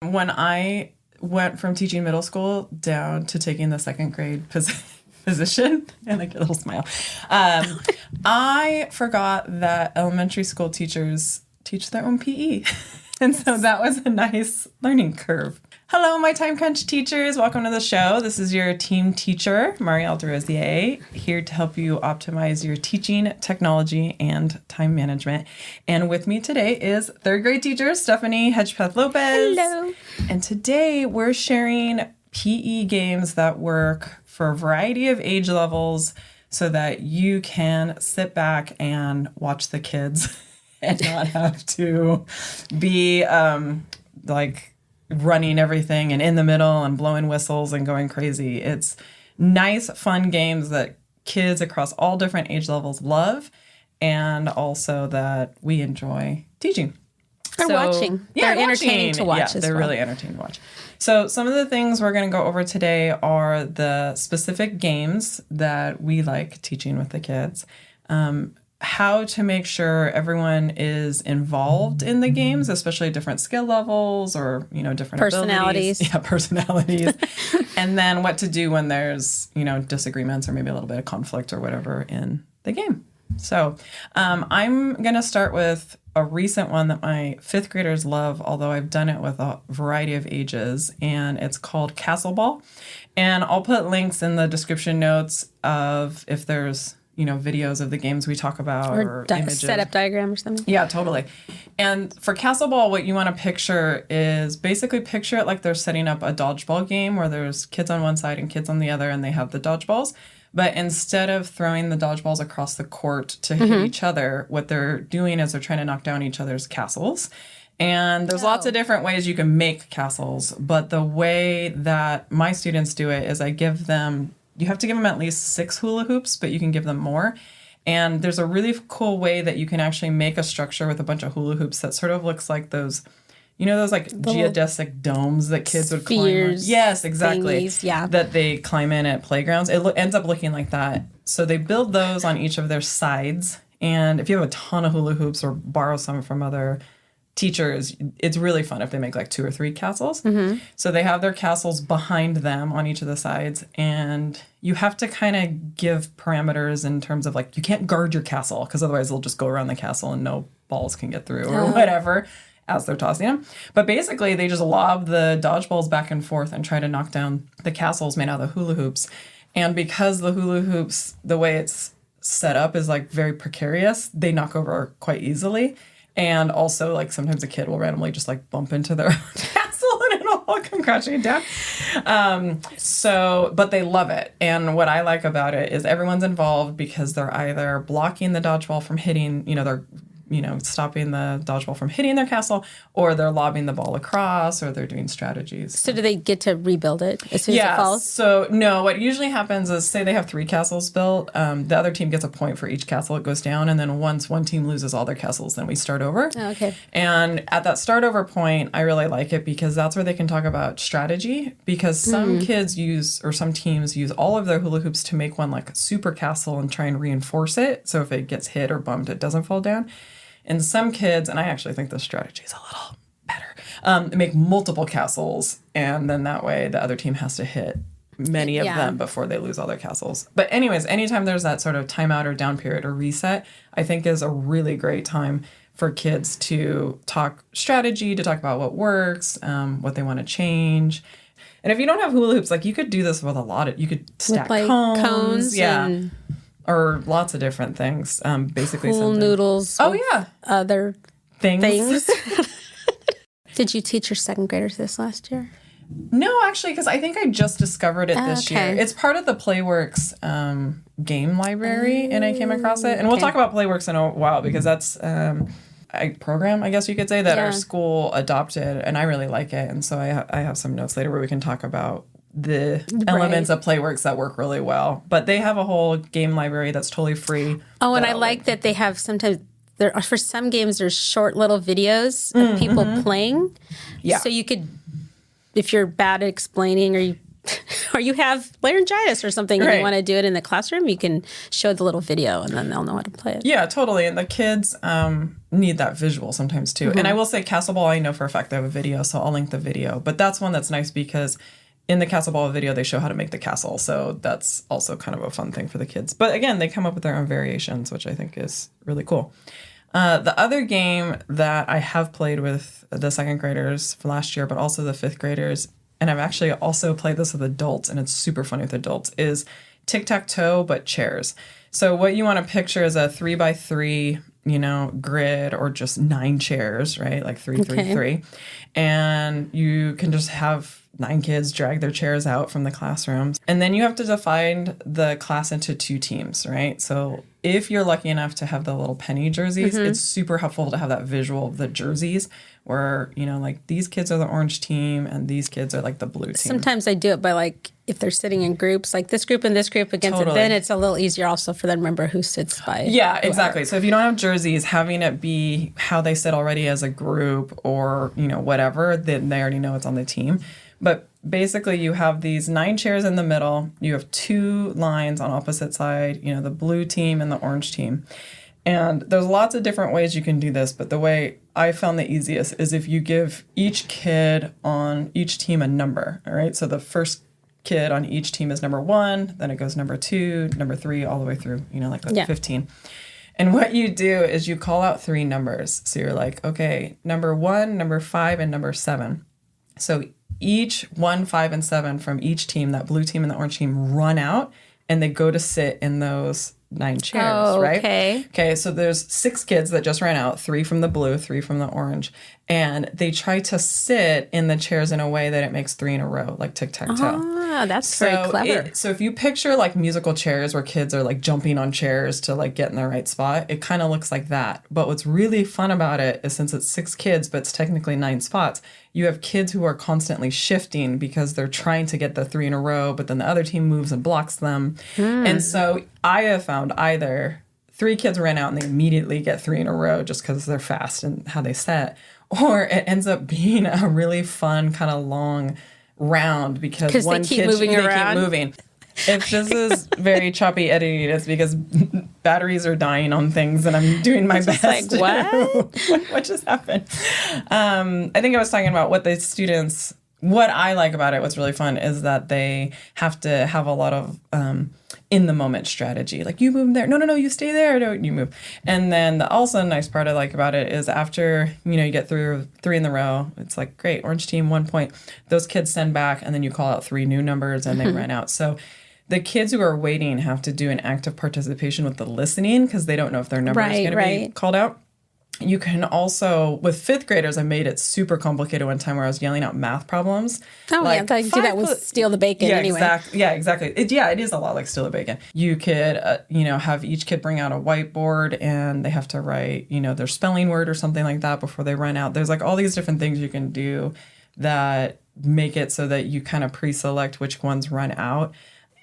When I went from teaching middle school down to taking the second grade position, and I get a little smile, I forgot that elementary school teachers teach their own PE. And so that was a nice learning curve. Hello, my Time Crunch teachers. Welcome to the show. This is your team teacher, Mariel Desrosier, here to help you optimize your teaching, technology, and time management. And with me today is third grade teacher, Stephanie Hedgpeth-Lopez. Hello. And today we're sharing PE games that work for a variety of age levels so that you can sit back and watch the kids and not have to be running everything and in the middle and blowing whistles and going crazy. It's nice, fun games that kids across all different age levels love, and also that we enjoy teaching. Watching. Yeah, they're entertaining to watch yeah, as they're well. really entertaining to watch. So some of the things we're going to go over today are the specific games that we like teaching with the kids, how to make sure everyone is involved in the games, especially different skill levels or, different personalities. Abilities. Yeah, personalities. And then what to do when there's, disagreements or maybe a little bit of conflict or whatever in the game. So I'm going to start with a recent one that my fifth graders love, although I've done it with a variety of ages, and it's called Castle Ball. And I'll put links in the description notes of if there's videos of the games we talk about or images. Setup diagram or something. Yeah, totally. And for Castle Ball, what you want to picture is basically picture it like they're setting up a dodgeball game where there's kids on one side and kids on the other, and they have the dodgeballs. But instead of throwing the dodgeballs across the court to hit each other, what they're doing is they're trying to knock down each other's castles. And there's lots of different ways you can make castles. But the way that my students do it is you have to give them at least 6 hula hoops, but you can give them more. And there's a really cool way that you can actually make a structure with a bunch of hula hoops that sort of looks like those, those like geodesic domes that kids would climb in. Yes, exactly. Thingies, yeah. That they climb in at playgrounds. It ends up looking like that. So they build those on each of their sides. And if you have a ton of hula hoops or borrow some from other teachers, it's really fun if they make like 2 or 3 castles. Mm-hmm. So they have their castles behind them on each of the sides, and you have to kind of give parameters in terms of like you can't guard your castle because otherwise they'll just go around the castle and no balls can get through or whatever as they're tossing them. But basically they just lob the dodgeballs back and forth and try to knock down the castles made out of the hula hoops. And because the hula hoops, the way it's set up is like very precarious, they knock over quite easily. And also, like, sometimes a kid will randomly just, like, bump into their castle and it'll all come crashing down. But they love it. And what I like about it is everyone's involved because they're either blocking the dodgeball from hitting, they're stopping the dodgeball from hitting their castle, or they're lobbing the ball across, or they're doing strategies. So do they get to rebuild it as soon as it falls? So no, what usually happens is, say they have 3 castles built, the other team gets a point for each castle it goes down, and then once one team loses all their castles, then we start over. Oh, okay. And at that start over point, I really like it because that's where they can talk about strategy, because some kids some teams use all of their hula hoops to make one like a super castle and try and reinforce it, so if it gets hit or bumped, it doesn't fall down. And some kids, and I actually think this strategy is a little better, make multiple castles, and then that way the other team has to hit many of them before they lose all their castles. But anyways, anytime there's that sort of timeout or down period or reset, I think is a really great time for kids to talk strategy, to talk about what works, what they want to change. And if you don't have hula hoops, like you could do this with you could stack cones. Yeah. Or lots of different things. Basically, Pool noodles. Oh, yeah. Other things. Did you teach your second graders this last year? No, actually, because I think I just discovered it this year. It's part of the Playworks game library, and I came across it. And we'll talk about Playworks in a while because that's a program, I guess you could say, that our school adopted, and I really like it. And so I have some notes later where we can talk about the elements of Playworks that work really well. But they have a whole game library that's totally free. Oh, and I like that they have sometimes, for some games, there's short little videos of people playing. Yeah. So you could, if you're bad at explaining or you or you have laryngitis or something and Right. you want to do it in the classroom, you can show the little video and then they'll know how to play it. Yeah, totally. And the kids need that visual sometimes too. And I will say Castle Ball, I know for a fact they have a video, so I'll link the video. But that's one that's nice because in the Castle Ball video, they show how to make the castle. So that's also kind of a fun thing for the kids. But again, they come up with their own variations, which I think is really cool. The other game that I have played with the second graders for last year, but also the fifth graders, and I've actually also played this with adults, and it's super funny with adults, is Tic-Tac-Toe, but chairs. So what you want to picture is a 3x3, grid, or just 9 chairs, right? Like 3, 3, 3. And you can just have 9 kids drag their chairs out from the classrooms. And then you have to divide the class into 2 teams, right? So if you're lucky enough to have the little penny jerseys, it's super helpful to have that visual of the jerseys where, like these kids are the orange team and these kids are like the blue team. Sometimes I do it by like, if they're sitting in groups, like this group and this group against it, then it's a little easier also for them to remember who sits by. Yeah, exactly. So if you don't have jerseys, having it be how they sit already as a group or, whatever, then they already know it's on the team. But basically you have these 9 chairs in the middle. You have 2 lines on opposite side, the blue team and the orange team. And there's lots of different ways you can do this, but the way I found the easiest is if you give each kid on each team a number, all right? So the first kid on each team is number 1, then it goes number 2, number 3, all the way through, like 15. And what you do is you call out 3 numbers. So you're like, okay, number 1, number 5, and number 7. So each 1, 5, and 7 from each team, that blue team and the orange team, run out and they go to sit in those 9 chairs, right? Okay, so there's 6 kids that just ran out, 3 from the blue, 3 from the orange, and they try to sit in the chairs in a way that it makes 3 in a row, like tic-tac-toe. Ah, that's very clever. So if you picture like musical chairs where kids are like jumping on chairs to like get in the right spot, it kind of looks like that. But what's really fun about it is since it's 6 kids, but it's technically 9 spots, you have kids who are constantly shifting because they're trying to get the 3 in a row, but then the other team moves and blocks them. And so I have found either 3 kids ran out and they immediately get 3 in a row just because they're fast and how they set, or it ends up being a really fun kind of long round because one kid keep moving. If this is very choppy editing, it's because batteries are dying on things and I'm doing my best. Like, what? What just happened? I think I was talking about what I like about it, what's really fun is that they have to have a lot of in the moment strategy. Like, you move there. No, you stay there. No, you move. And then the also nice part I like about it is after, you get through 3 in the row, it's like, great, orange team, 1 point. Those kids send back and then you call out 3 new numbers and they run out. So the kids who are waiting have to do an active participation with the listening because they don't know if their number is going to be called out. You can also, with 5th graders, I made it super complicated one time where I was yelling out math problems. Oh, like, yeah, I do that with Steal the Bacon anyway. Exactly. It is a lot like Steal the Bacon. You could, have each kid bring out a whiteboard and they have to write, their spelling word or something like that before they run out. There's like all these different things you can do that make it so that you kind of pre-select which ones run out.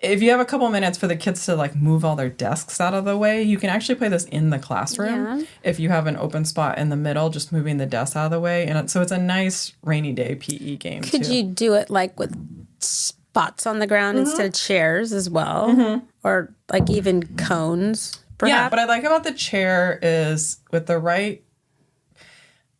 If you have a couple minutes for the kids to like move all their desks out of the way, you can actually play this in the classroom. Yeah. If you have an open spot in the middle, just moving the desks out of the way. And so it's a nice rainy day PE game Could you do it like with spots on the ground instead of chairs as well? Or like even cones, perhaps? Yeah, what I like about the chair is with the right...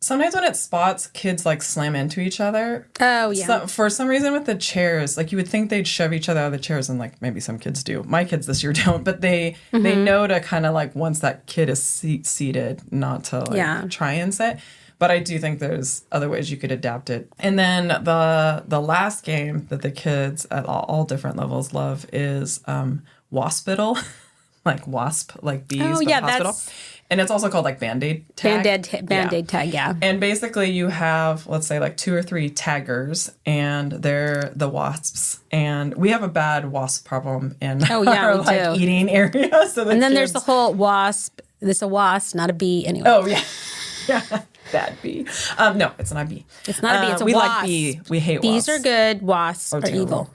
Sometimes when it spots, kids like slam into each other. Oh, yeah. So, for some reason with the chairs, like you would think they'd shove each other out of the chairs, and like maybe some kids do. My kids this year don't, but they know to kind of like once that kid is seated, not to like try and sit. But I do think there's other ways you could adapt it. And then the last game that the kids at all different levels love is Waspital, like wasp, like bees, but hospital. And it's also called like Band-Aid tag. Band-Aid tag, yeah. And basically you have, let's say, like 2 or 3 taggers, and they're the wasps. And we have a bad wasp problem in our like eating area. So and then there's the whole wasp. There's a wasp, not a bee anyway. Oh, yeah. Yeah. Bad bee. No, it's not a bee. It's not a bee. It's a wasp. We like bee. We hate wasps. Bees are good. Wasps are evil.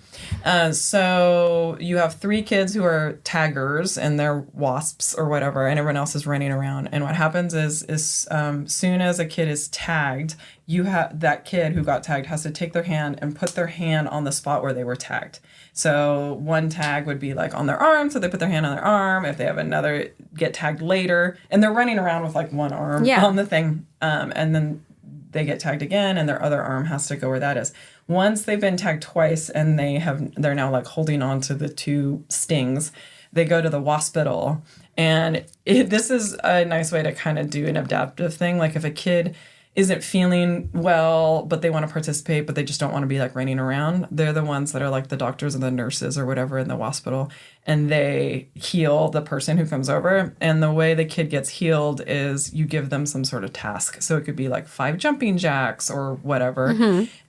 So you have 3 kids who are taggers and they're wasps or whatever, and everyone else is running around. And what happens is soon as a kid is tagged, that kid who got tagged has to take their hand and put their hand on the spot where they were tagged. So one tag would be like on their arm, so they put their hand on their arm. If they have another, get tagged later, and they're running around with like one arm on the thing, and then they get tagged again, and their other arm has to go where that is. Once they've been tagged twice and they're now like holding on to the two stings, they go to the Waspital. And this is a nice way to kind of do an adaptive thing. Like if a kid isn't feeling well, but they want to participate, but they just don't want to be like running around, they're the ones that are like the doctors and the nurses or whatever in the Waspital, and they heal the person who comes over. And the way the kid gets healed is you give them some sort of task. So it could be like 5 jumping jacks or whatever.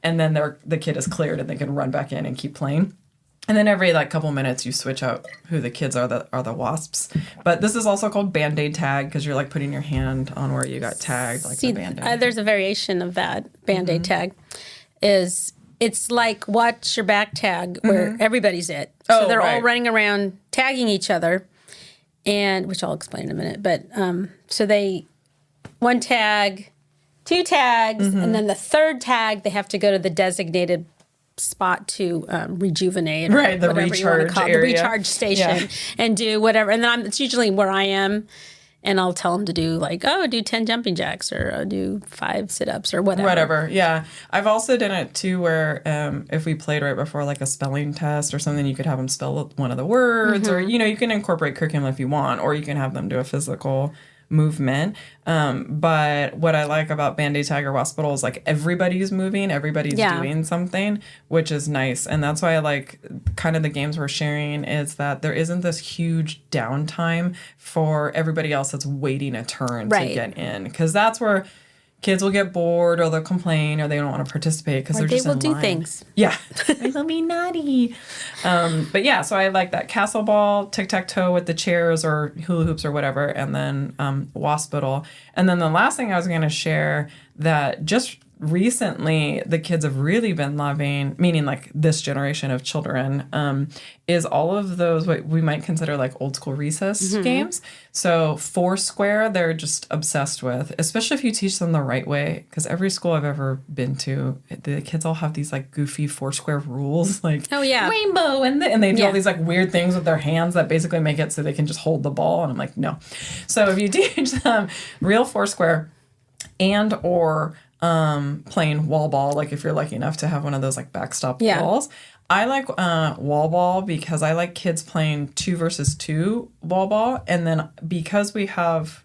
And then the kid is cleared and they can run back in and keep playing. And then every like couple minutes you switch out who the kids are that are the wasps. But this is also called Band-Aid tag because you're like putting your hand on where you got tagged, like the Band-Aid. There's a variation of that Band-Aid tag. It's like watch your back tag where everybody's it. So they're all running around tagging each other, and which I'll explain in a minute. But so they one tag, 2 tags, and then the third tag they have to go to the designated spot to rejuvenate, or the whatever you want to call it, the area. recharge station, and do whatever. And then it's usually where I am, and I'll tell them to do like, do 10 jumping jacks, or do 5 sit-ups, or whatever. Whatever, yeah. I've also done it too where if we played right before like a spelling test or something, you could have them spell one of the words, or, you can incorporate curriculum if you want, or you can have them do a physical movement. But what I like about Band-Aid Tag or Waspital is like everybody's moving, everybody's doing something, which is nice. And that's why I like kind of the games we're sharing is that there isn't this huge downtime for everybody else that's waiting a turn to get in. Because that's where kids will get bored or they'll complain or they don't want to participate because they're just in line. They will do things. Yeah. They'll be naughty. But yeah, so I like that castle ball, tic-tac-toe with the chairs or hula hoops or whatever, and then Waspital. And then the last thing I was going to share that just recently the kids have really been loving, meaning like this generation of children, is all of those what we might consider like old school recess games. So Foursquare, they're just obsessed with, especially if you teach them the right way. Because every school I've ever been to, the kids all have these like goofy Foursquare rules, like rainbow, and they do all these like weird things with their hands that basically make it so they can just hold the ball. And I'm like, no. So if you teach them real Foursquare and or playing wall ball, like if you're lucky enough to have one of those like backstop walls. I like wall ball because I like kids playing 2 versus 2 wall ball, and then because we have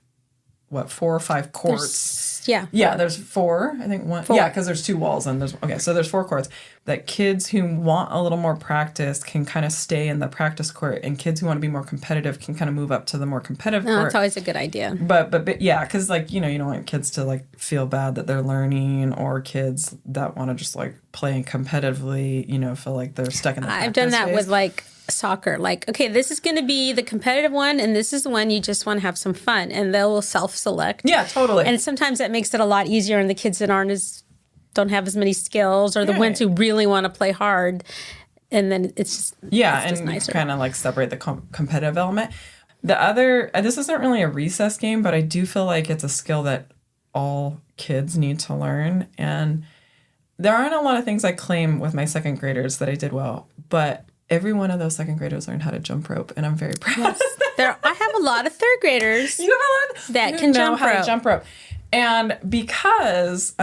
4 or 5 courts. There's 4. I think 1. 4. Yeah, because there's 2 walls and so there's 4 courts that kids who want a little more practice can kind of stay in the practice court, and kids who want to be more competitive can kind of move up to the more competitive court. That's always a good idea. But yeah, because like you don't want kids to like feel bad that they're learning, or kids that want to just like play competitively, feel like they're stuck in the practice I've done that phase. with like soccer. Like, okay, this is going to be the competitive one, and this is the one you just want to have some fun, and they'll self-select. Yeah, totally. And sometimes that makes it a lot easier, and the kids that don't have as many skills, or the ones who really want to play hard, and then it's just nicer. Kind of like separate the competitive element. The other, this isn't really a recess game, but I do feel like it's a skill that all kids need to learn, and there aren't a lot of things I claim with my second graders that I did well, but every one of those second graders learned how to jump rope, and I'm very proud. Yes. I have a lot of third graders that can jump rope. And because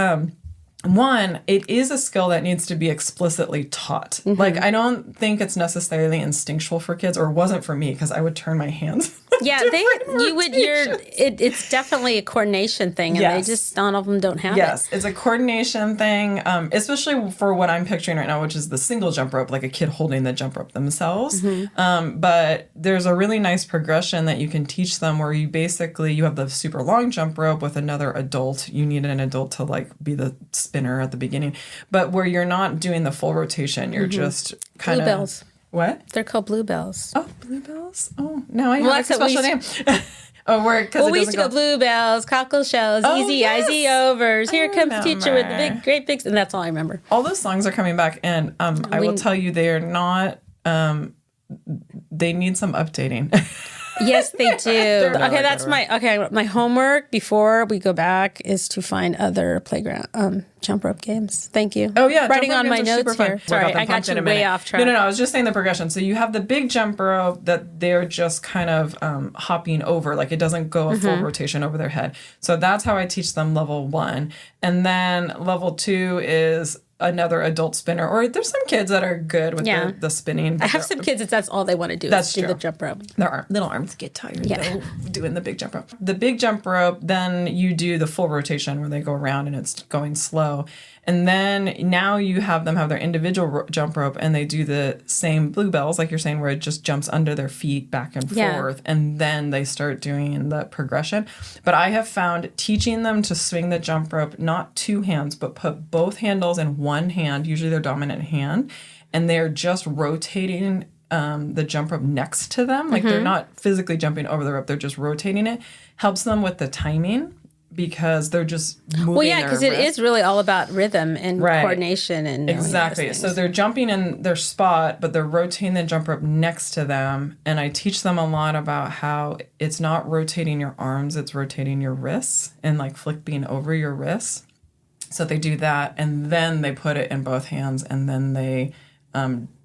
one, it is a skill that needs to be explicitly taught. Like, I don't think it's necessarily instinctual for kids, or wasn't for me, because I would turn my hands. Yeah, it's definitely a coordination thing, and they just, none of them don't have it. Yes, it's a coordination thing, especially for what I'm picturing right now, which is the single jump rope, like a kid holding the jump rope themselves. But there's a really nice progression that you can teach them where you have the super long jump rope with another adult. You need an adult to like be the spinner at the beginning, but where you're not doing the full rotation, you're just kind of... Bluebells. What? They're called bluebells. Oh, bluebells? Oh, now I have a special name. We used to go bluebells, cockle shells, easy overs. Here comes the teacher with the great big, and that's all I remember. All those songs are coming back, and I will tell you, they are not. They need some updating. Yes, they do. Okay, that's my homework before we go back is to find other playground jump rope games. Thank you. Oh yeah, writing on my notes here. Sorry, I got you way off track. No, I was just saying the progression. So you have the big jump rope that they're just kind of hopping over, like it doesn't go a full rotation over their head. So that's how I teach them level 1, and then level 2 is another adult spinner, or there's some kids that are good with the spinning. I have some kids that's all they want to do is do the jump rope. Their little arms get tired though, doing the big jump rope. The big jump rope, then you do the full rotation where they go around and it's going slow. And then now you have them have their individual jump rope and they do the same bluebells, like you're saying, where it just jumps under their feet back and forth. And then they start doing the progression. But I have found teaching them to swing the jump rope, not 2 hands, but put both handles in one hand, usually their dominant hand, and they're just rotating the jump rope next to them. Like they're not physically jumping over the rope, they're just rotating it. Helps them with the timing. Because they're just moving. Well, yeah, because it is really all about rhythm and coordination and exactly. So they're jumping in their spot, but they're rotating the jump rope next to them. And I teach them a lot about how it's not rotating your arms; it's rotating your wrists and like flipping over your wrists. So they do that, and then they put it in both hands, and then they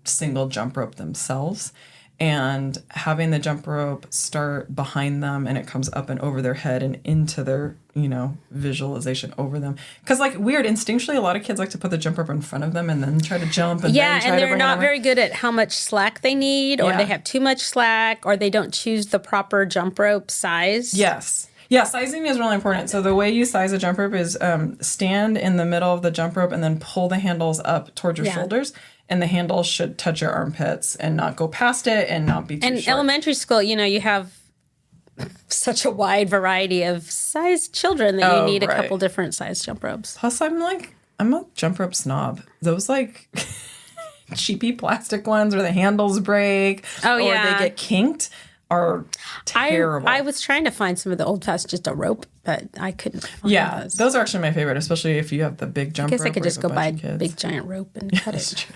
single jump rope themselves. And having the jump rope start behind them and it comes up and over their head and into their, visualization over them. Because, like, weird, instinctually, a lot of kids like to put the jump rope in front of them and then try to jump. And then try and to they're not very good at how much slack they need, or they have too much slack, or they don't choose the proper jump rope size. Yes. Yeah, sizing is really important. So the way you size a jump rope is stand in the middle of the jump rope and then pull the handles up towards your shoulders. And the handles should touch your armpits and not go past it and not be too short. In elementary school, you have such a wide variety of size children that you need a couple different size jump ropes. Plus, I'm a jump rope snob. Those, like, cheapy plastic ones where the handles break or they get kinked are terrible. I was trying to find some of the old fashioned just a rope, but I couldn't find those are actually my favorite, especially if you have the big jump rope. I guess I could just go buy a big giant rope and cut it. True.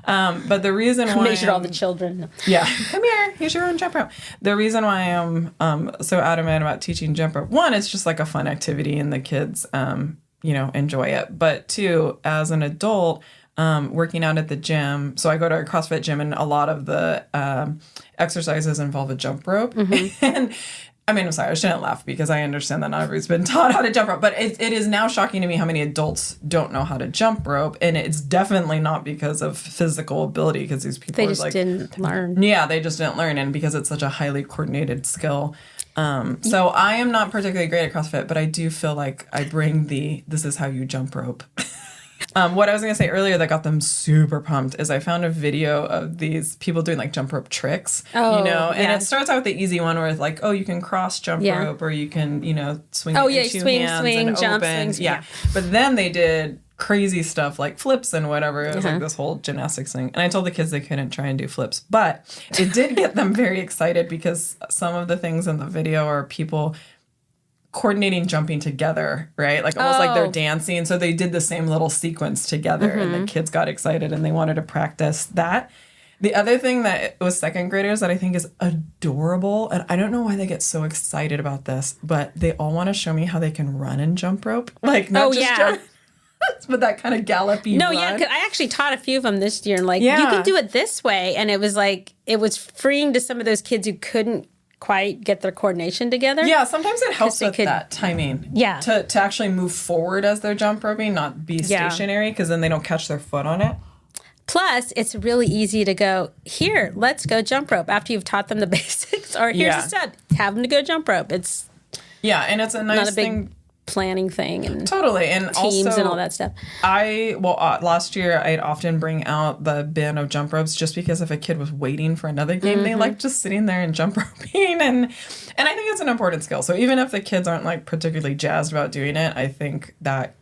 But the reason why measure all the children. Yeah, come here. Here's your own jump rope. The reason why I'm so adamant about teaching jump rope, 1, it's just like a fun activity and the kids, enjoy it. But 2, as an adult, working out at the gym. So I go to a CrossFit gym and a lot of the exercises involve a jump rope. And I mean, I'm sorry, I shouldn't laugh because I understand that not everybody's been taught how to jump rope, but it is now shocking to me how many adults don't know how to jump rope. And it's definitely not because of physical ability, because these people didn't learn. Yeah, they just didn't learn. And because it's such a highly coordinated skill. So I am not particularly great at CrossFit, but I do feel like I bring this is how you jump rope. What I was going to say earlier that got them super pumped is I found a video of these people doing like jump rope tricks, and it starts out with the easy one where it's like, you can cross jump rope or you can, swing it in 2 hands and jump, open. swings, But then they did crazy stuff like flips and whatever. It was like this whole gymnastics thing. And I told the kids they couldn't try and do flips, but it did get them very excited because some of the things in the video are people coordinating jumping together, right? Like almost like they're dancing. So they did the same little sequence together and the kids got excited and they wanted to practice that. The other thing that was second graders that I think is adorable, and I don't know why they get so excited about this, but they all want to show me how they can run and jump rope. Like not just jump, but that kind of gallopy run. Cause I actually taught a few of them this year and you can do it this way. And it was freeing to some of those kids who couldn't quite get their coordination together. Yeah, sometimes it helps with that timing. Yeah. To actually move forward as they're jump roping, not be stationary, because then they don't catch their foot on it. Plus, it's really easy to go, here, let's go jump rope after you've taught them the basics. Or here's a step, have them to go jump rope. It's and it's a nice not a big thing. Planning thing and totally and teams also, and all that stuff. Last year I'd often bring out the bin of jump ropes just because if a kid was waiting for another game, they like just sitting there and jump roping and I think it's an important skill. So even if the kids aren't like particularly jazzed about doing it, I think that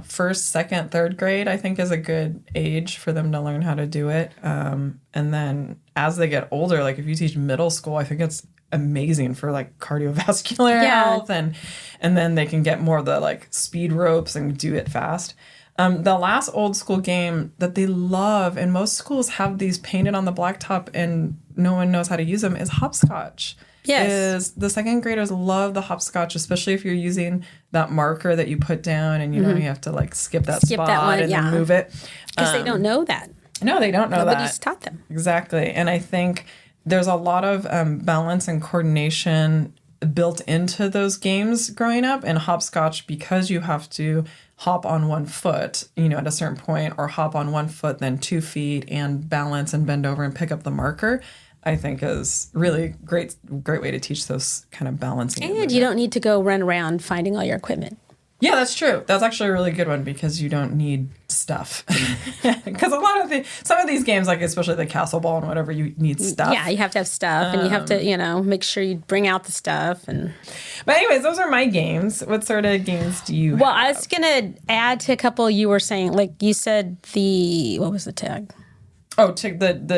first, second, third grade I think is a good age for them to learn how to do it. And then as they get older, like if you teach middle school, I think it's amazing for like cardiovascular health and then they can get more of the like speed ropes and do it fast. The last old school game that they love, and most schools have these painted on the blacktop and no one knows how to use them, is hopscotch. Yes. The second graders love the hopscotch, especially if you're using that marker that you put down and you know you have to like skip that spot and then move it. Because they don't know that. No, they don't know Nobody's taught them. Exactly. And I think there's a lot of balance and coordination built into those games growing up. And hopscotch, because you have to hop on one foot, at a certain point, or hop on one foot, then 2 feet, and balance and bend over and pick up the marker, I think is really great way to teach those kind of balancing. And you don't need to go run around finding all your equipment. Yeah, that's true. That's actually a really good one because you don't need stuff. Because some of these games, like especially the castle ball and whatever, you need stuff. Yeah, you have to have stuff, and you have to, make sure you bring out the stuff. But anyways, those are my games. What sort of games do you have? Well, I was gonna add to a couple you were saying. Like you said, what was the tag? Oh, the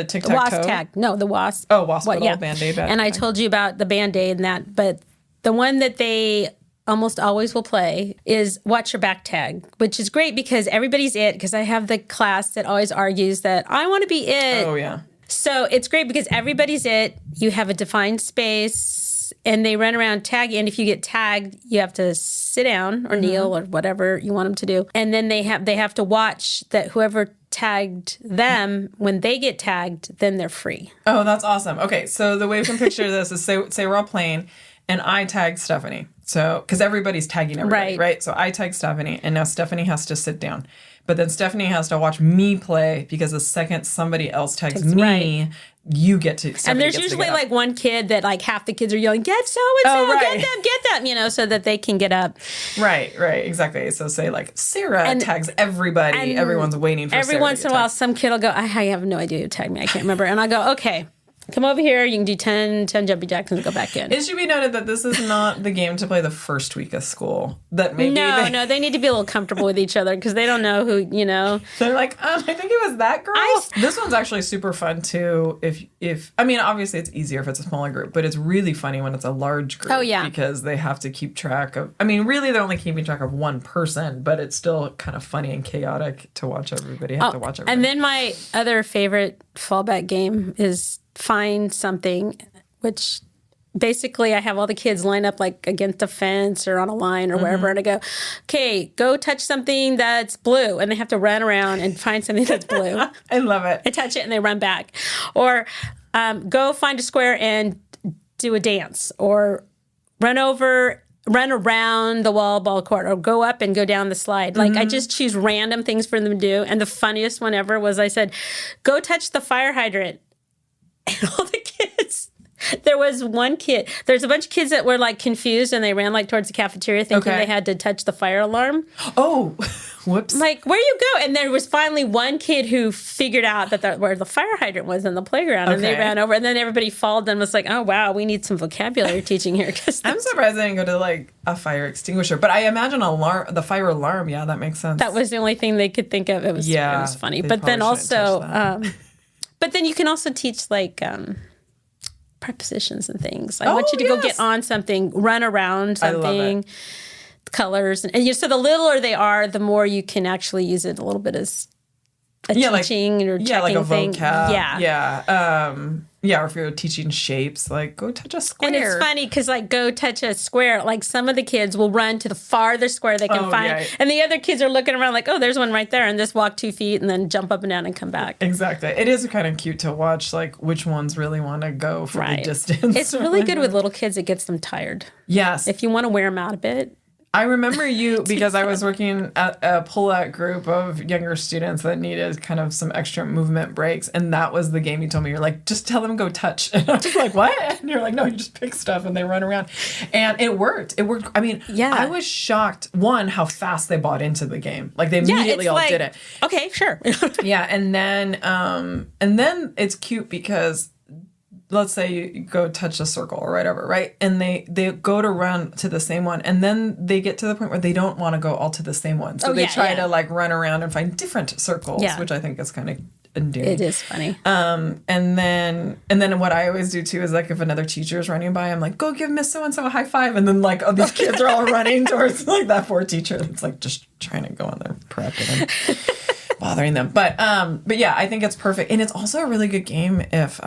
Tic-Tac-Toe? The Wasp tag. No, the Wasp. Oh, Waspital Band-Aid. And I told you about the Band-Aid and that, but the one that they almost always will play is Watch Your Back tag, which is great because everybody's it, because I have the class that always argues that I want to be it. Oh, yeah. So it's great because everybody's it. You have a defined space and they run around tagging. And if you get tagged, you have to sit down or kneel or whatever you want them to do. And then they have to watch that whoever tagged them, when they get tagged, then they're free. Oh, that's awesome. Okay, so the way we can picture this is say we're all playing and I tag Stephanie. So, because everybody's tagging everybody, right? So I tag Stephanie, and now Stephanie has to sit down. But then Stephanie has to watch me play because the second somebody else tags me, you get to. And there's usually like one kid that like half the kids are yelling, "Get so and so, get them," so that they can get up. Right, exactly. So say like Sarah tags everybody. Everyone's waiting for every Sarah once in a while. Some kid will go, "I have no idea who tagged me. I can't remember." And I go, "Okay. Come over here. You can do 10 jumping jacks and go back in." It should be noted that this is not the game to play the first week of school. That maybe no, they need to be a little comfortable with each other because they don't know who, They're like, I think it was that girl. This one's actually super fun too. If obviously it's easier if it's a smaller group, but it's really funny when it's a large group. Oh yeah, because they have to keep track of. Really they're only keeping track of one person, but it's still kind of funny and chaotic to watch everybody have to watch everybody. And then my other favorite fallback game is Find Something, which basically I have all the kids line up like against a fence or on a line or wherever, and I go, "Okay, go touch something that's blue," and they have to run around and find something that's blue. I love it. I touch it and they run back, or go find a square and do a dance, or run around the ball court, or go up and go down the slide. Like I just choose random things for them to do. And the funniest one ever was I said, "Go touch the fire hydrant." And all the kids, there was one kid, there's a bunch of kids that were like confused and they ran like towards the cafeteria thinking they had to touch the fire alarm. Oh, whoops. Like, where you go? And there was finally one kid who figured out that where the fire hydrant was in the playground, and they ran over, and then everybody followed and was like, "Oh wow, we need some vocabulary teaching here." I'm surprised I didn't go to like a fire extinguisher, but I imagine the fire alarm. Yeah, that makes sense. That was the only thing they could think of. It was funny. But then also, but then you can also teach like prepositions and things. I want you to go get on something, run around something, colors. And so the littler they are, the more you can actually use it a little bit as a teaching or checking like a thing. Vocab. Or if you're teaching shapes, like go touch a square. And it's funny because like go touch a square, like some of the kids will run to the farthest square they can find. Yeah. And the other kids are looking around like, "Oh, there's one right there," and just walk 2 feet and then jump up and down and come back. Exactly. It is kind of cute to watch like which ones really want to go for the distance. It's really good with little kids. It gets them tired. Yes. If you want to wear them out a bit. I remember you because I was working at a pull-out group of younger students that needed kind of some extra movement breaks, and that was the game you told me. You're like, "Just tell them go touch." And I was like, "What?" And you're like, "No, you just pick stuff and they run around." And it worked. It worked. I was shocked, one, how fast they bought into the game. Like they immediately all did it. Okay, sure. And then it's cute because let's say you go touch a circle or whatever, right? And they go to run to the same one, and then they get to the point where they don't want to go all to the same one. So they try to like run around and find different circles, which I think is kind of endearing. It is funny. And then what I always do too is like if another teacher is running by, I'm like, go give Miss So and So a high five, and then like these kids are all running towards like that poor teacher that's like just trying to go on their prep and bothering them. But yeah, I think it's perfect, and it's also a really good game if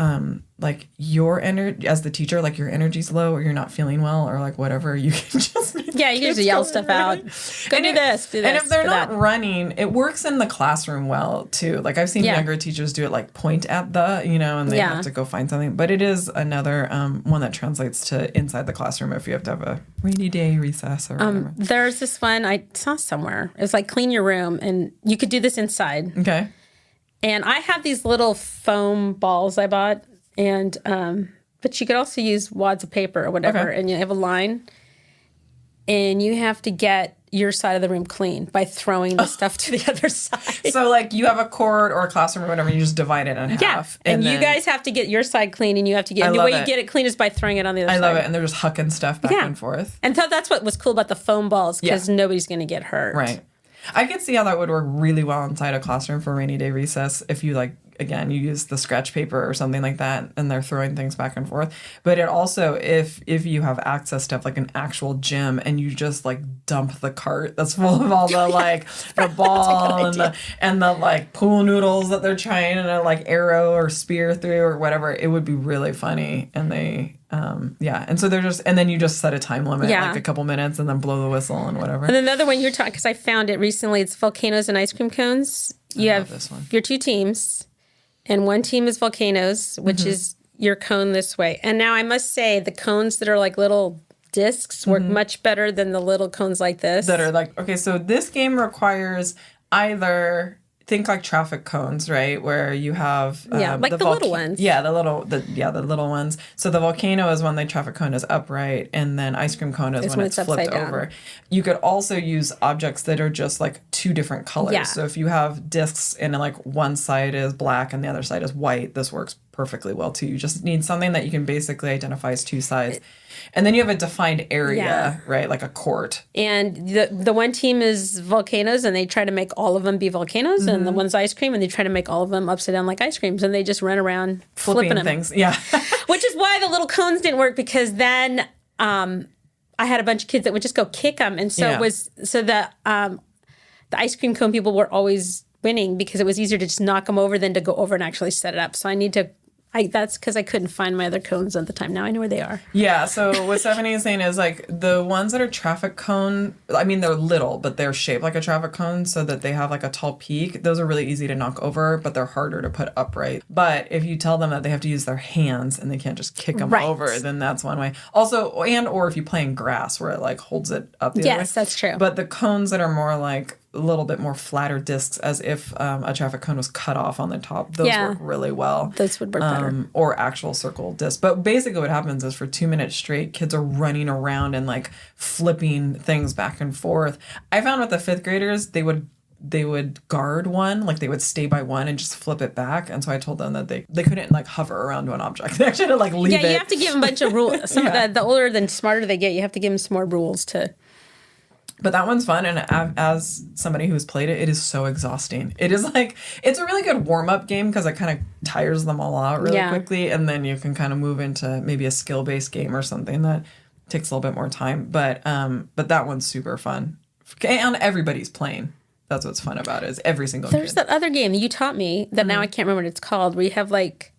like your energy as the teacher, like your energy's low or you're not feeling well or like whatever, you can just you can just yell stuff out. Go do this. And if they're not running, it works in the classroom well too. Like I've seen younger teachers do it, like point at and they have to go find something. But it is another one that translates to inside the classroom if you have to have a rainy day recess or whatever. There's this one I saw somewhere. It was like clean your room, and you could do this inside. Okay. And I have these little foam balls I bought. And but you could also use wads of paper or whatever, and you have a line, and you have to get your side of the room clean by throwing the stuff to the other side. So like you have a court or a classroom or whatever, you just divide it in half. And you guys have to get your side clean, and you have to get the way you get it clean is by throwing it on the other side. I love it, and they're just hucking stuff back and forth. And so that's what was cool about the foam balls, because nobody's going to get hurt. Right. I could see how that would work really well inside a classroom for rainy day recess if you like. Again, you use the scratch paper or something like that, and they're throwing things back and forth. But it also, if you have access to have like an actual gym, and you just like dump the cart that's full of all the like the ball and the like pool noodles that they're trying to like arrow or spear through or whatever, it would be really funny. And they and so they're just, and then you just set a time limit, like a couple minutes, and then blow the whistle and whatever. And another one you're talking, because I found it recently, it's volcanoes and ice cream cones. You have this one. Your two teams. And one team is volcanoes, which is your cone this way. And now I must say the cones that are like little discs work much better than the little cones like this. That are like, okay, so this game requires either, think like traffic cones, right? Where you have like the little ones. Yeah, the little ones. So the volcano is when the traffic cone is upright, and then ice cream cone is when it's flipped over. You could also use objects that are just like two different colors. Yeah. So if you have discs and like one side is black and the other side is white, this works perfectly well too. You just need something that you can basically identify as two sides. And then you have a defined area, right? Like a court. And the one team is volcanoes, and they try to make all of them be volcanoes. And the one's ice cream, and they try to make all of them upside down like ice creams. And they just run around flipping them. Things. Yeah. Which is why the little cones didn't work, because then I had a bunch of kids that would just go kick them. And so it was, the ice cream cone people were always winning, because it was easier to just knock them over than to go over and actually set it up. So that's because I couldn't find my other cones at the time. Now I know where they are. Yeah, so what Stephanie is saying is like the ones that are traffic cone, I mean, they're little, but they're shaped like a traffic cone so that they have like a tall peak. Those are really easy to knock over, but they're harder to put upright. But if you tell them that they have to use their hands and they can't just kick them over, then that's one way. Also, or if you play in grass where it like holds it up the other way. Yes, that's true. But the cones that are more like a little bit more flatter discs, as if a traffic cone was cut off on the top. Those work really well. Those would work better. Or actual circle discs. But basically what happens is for 2 minutes straight, kids are running around and like flipping things back and forth. I found with the fifth graders, they would guard one, like they would stay by one and just flip it back. And so I told them that they couldn't like hover around one object. They actually had to like leave it. Yeah, you have to give them a bunch of rules. The older and smarter they get, you have to give them some more rules to... But that one's fun, and as somebody who's played it, it is so exhausting. It is like, it's a really good warm-up game because it kind of tires them all out really quickly, and then you can kind of move into maybe a skill-based game or something that takes a little bit more time. But that one's super fun. And everybody's playing. That's what's fun about it, is every single There's kid. that other game that you taught me that now I can't remember what it's called, where you have like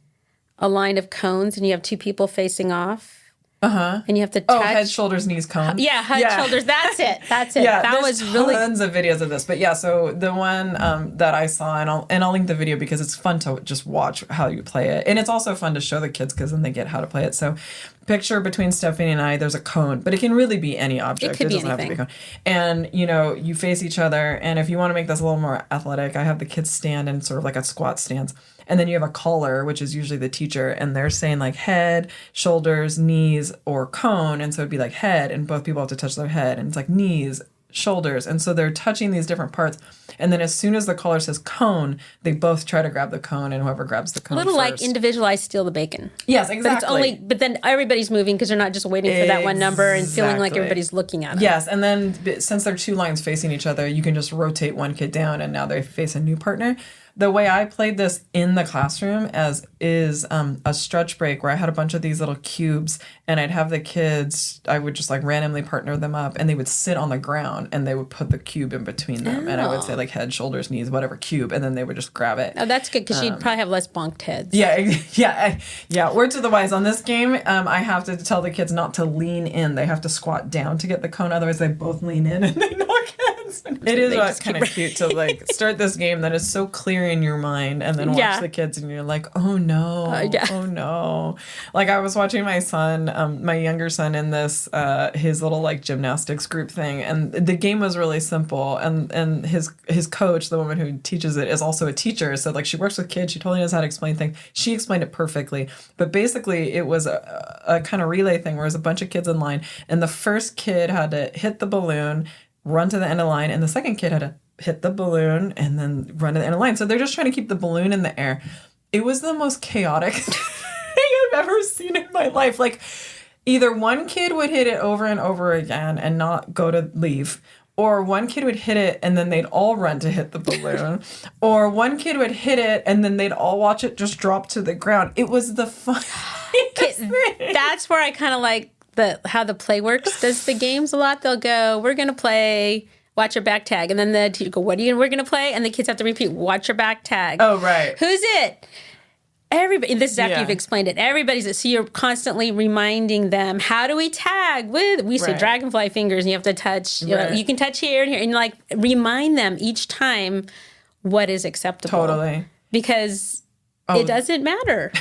a line of cones and you have two people facing off. And you have to touch. Oh, head, shoulders, knees, cone. Yeah, head, shoulders. That's it. Yeah, that was really tons of videos of this. But yeah, so the one that I saw, and I'll link the video because it's fun to just watch how you play it, and it's also fun to show the kids because then they get how to play it. So, picture between Stephanie and I, there's a cone, but it can really be any object. It doesn't have to be a cone. And you face each other, and if you want to make this a little more athletic, I have the kids stand in sort of like a squat stance. And then you have a caller, which is usually the teacher, and they're saying like head, shoulders, knees, or cone. And so it'd be like head, and both people have to touch their head. And it's like knees, shoulders. And so they're touching these different parts. And then as soon as the caller says cone, they both try to grab the cone, and whoever grabs the cone a little first. Like individualized steal the bacon. Yes, exactly. But then everybody's moving because they're not just waiting for that one number and feeling like everybody's looking at them. Yes, and then since they're two lines facing each other, you can just rotate one kid down, and now they face a new partner. the way I played this in the classroom is a stretch break where I had a bunch of these little cubes and I'd have the kids, I would just like randomly partner them up and they would sit on the ground and they would put the cube in between them. And I would say like head, shoulders, knees, whatever cube. And then they would just grab it. Oh, that's good because she'd probably have less bonked heads. Yeah. Word to the wise on this game, I have to tell the kids not to lean in. They have to squat down to get the cone. Otherwise they both lean in and they knock heads. It is kind of cute to like start this game that is so clear in your mind and then watch the kids and you're like, oh no, oh no. Like I was watching my son, my younger son in this, his little like gymnastics group thing. And the game was really simple. And his coach, the woman who teaches it, is also a teacher. So like she works with kids. She totally knows how to explain things. She explained it perfectly. But basically it was a kind of relay thing where there's a bunch of kids in line and the first kid had to hit the balloon, run to the end of the line, and the second kid had to hit the balloon and then run to the end of the line. So they're just trying to keep the balloon in the air. It was the most chaotic thing I've ever seen in my life. Like either one kid would hit it over and over again and not go to leave, or one kid would hit it and then they'd all run to hit the balloon, or one kid would hit it and then they'd all watch it just drop to the ground. It was the funniest thing. That's where I kind of like how the play works does the games a lot. They'll go, we're going to play watch your back tag. And then the teacher go, we're going to play? And the kids have to repeat, watch your back tag. Oh, right. Who's it? Everybody. This is after you've explained it. Everybody's it. So you're constantly reminding them, how do we tag? We say dragonfly fingers and you have to touch. You know, you can touch here and here. And like remind them each time what is acceptable. Totally. Because it doesn't matter.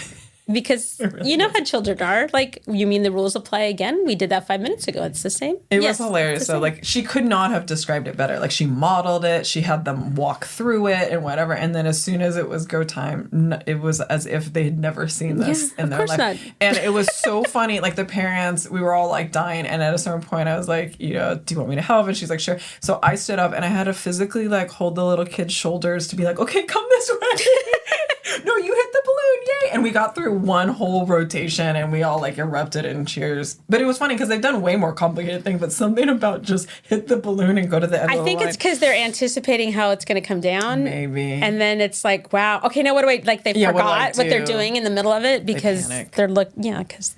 Because really you know how children are. Like, you mean the rules apply again? We did that 5 minutes ago. It's the same. It was hilarious. So, like, she could not have described it better. Like, she modeled it. She had them walk through it and whatever. And then as soon as it was go time, it was as if they had never seen this in their life. Not. And it was so funny. Like, the parents, we were all, like, dying. And at a certain point, I was like, do you want me to help? And she's like, sure. So I stood up and I had to physically, like, hold the little kid's shoulders to be like, okay, come this way. No, you hit the balloon, yay! And we got through one whole rotation and we all like erupted in cheers. But it was funny because they've done way more complicated things, but something about just hit the balloon and go to the end of the line. I think it's because they're anticipating how it's going to come down. Maybe. And then it's like, wow, okay, now what do I, like they forgot what they're doing in the middle of it because because